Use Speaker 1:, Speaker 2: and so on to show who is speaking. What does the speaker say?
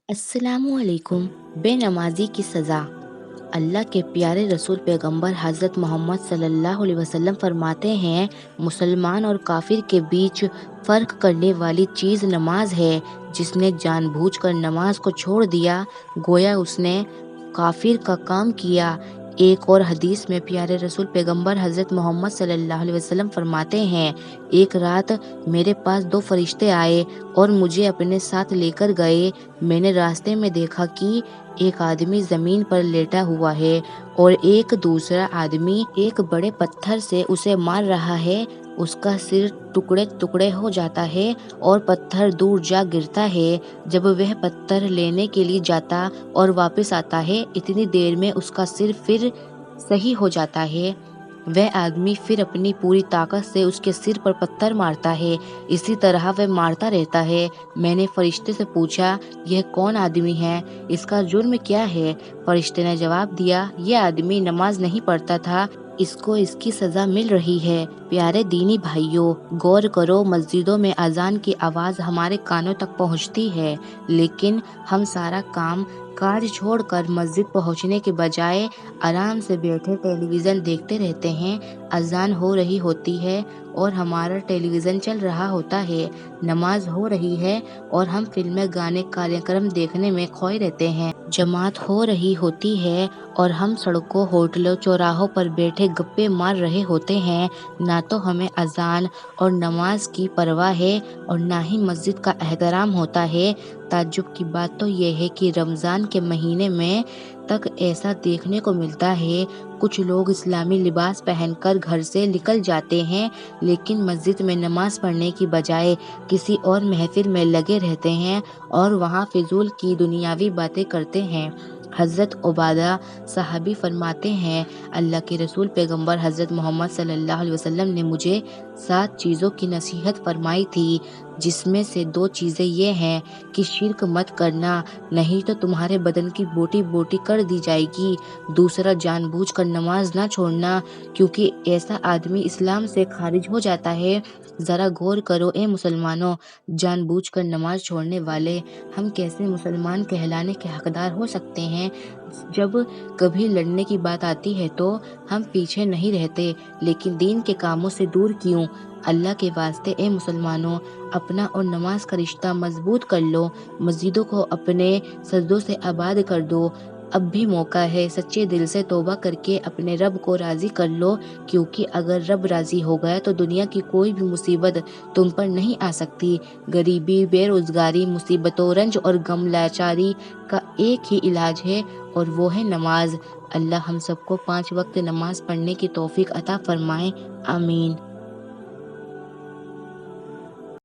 Speaker 1: अस्सलामु अलैकुम। बेनमाजी की सज़ा। अल्लाह के प्यारे रसूल पैगंबर हज़रत मोहम्मद सल्लल्लाहु अलैहि वसल्लम फरमाते हैं, मुसलमान और काफिर के बीच फ़र्क करने वाली चीज़ नमाज है। जिसने जानबूझकर नमाज को छोड़ दिया, गोया उसने काफिर का काम किया। एक और हदीस में प्यारे रसूल पैगंबर हज़रत मोहम्मद सल्लल्लाहु अलैहि वसल्लम फरमाते हैं, एक रात मेरे पास दो फरिश्ते आए और मुझे अपने साथ लेकर गए। मैंने रास्ते में देखा कि एक आदमी जमीन पर लेटा हुआ है और एक दूसरा आदमी एक बड़े पत्थर से उसे मार रहा है। उसका सिर टुकड़े टुकड़े हो जाता है और पत्थर दूर जा गिरता है। जब वह पत्थर लेने के लिए जाता और वापस आता है, इतनी देर में उसका सिर फिर सही हो जाता है। वह आदमी फिर अपनी पूरी ताकत से उसके सिर पर पत्थर मारता है। इसी तरह वह मारता रहता है। मैंने फरिश्ते से पूछा, यह कौन आदमी है? इसका जुर्म क्या है? फरिश्ते ने जवाब दिया, यह आदमी नमाज नहीं पढ़ता था, इसको इसकी सज़ा मिल रही है। प्यारे दीनी भाइयों, गौर करो, मस्जिदों में अजान की आवाज़ हमारे कानों तक पहुंचती है, लेकिन हम सारा काम काज छोड़कर मस्जिद पहुंचने के बजाय आराम से बैठे टेलीविज़न देखते रहते हैं। अजान हो रही होती है और हमारा टेलीविज़न चल रहा होता है। नमाज हो रही है और हम फिल्में, गाने, कार्यक्रम देखने में खोए रहते हैं। जमात हो रही होती है और हम सड़कों, होटलों, चौराहों पर बैठे गप्पे मार रहे होते हैं। ना तो हमें अजान और नमाज की परवाह है और ना ही मस्जिद का एहतराम होता है। ताज्जुब की बात तो यह है कि रमज़ान के महीने में तक ऐसा देखने को मिलता है। कुछ लोग इस्लामी लिबास पहनकर घर से निकल जाते हैं, लेकिन मस्जिद में नमाज पढ़ने की बजाय किसी और महफिल में लगे रहते हैं और वहाँ फिजूल की दुनियावी बातें करते हैं। हज़रत उबादा साहबी फरमाते हैं, अल्लाह के रसूल पैगंबर हज़रत मोहम्मद सल्लल्लाहु अलैहि वसल्लम ने मुझे 7 चीज़ों की नसीहत फरमाई थी, जिसमें से 2 चीज़ें ये हैं कि शिर्क मत करना, नहीं तो तुम्हारे बदन की बोटी बोटी कर दी जाएगी। दूसरा, जानबूझकर नमाज ना छोड़ना, क्योंकि ऐसा आदमी इस्लाम से खारिज हो जाता है। ज़रा गौर करो ए मुसलमानों, जानबूझकर नमाज छोड़ने वाले हम कैसे मुसलमान कहलाने के हकदार हो सकते हैं? जब कभी लड़ने की बात आती है तो हम पीछे नहीं रहते, लेकिन दीन के कामों से दूर क्यों? अल्लाह के वास्ते ए मुसलमानों, अपना और नमाज का रिश्ता मजबूत कर लो। मस्जिदों को अपने सजदों से आबाद कर दो। अब भी मौका है, सच्चे दिल से तौबा करके अपने रब को राज़ी कर लो, क्योंकि अगर रब राज़ी हो गया तो दुनिया की कोई भी मुसीबत तुम पर नहीं आ सकती। गरीबी, बेरोज़गारी, मुसीबतों, रंज और गम, लाचारी का एक ही इलाज है और वो है नमाज। अल्लाह हम सबको 5 वक्त नमाज पढ़ने की तौफीक अता फरमाए। आमीन।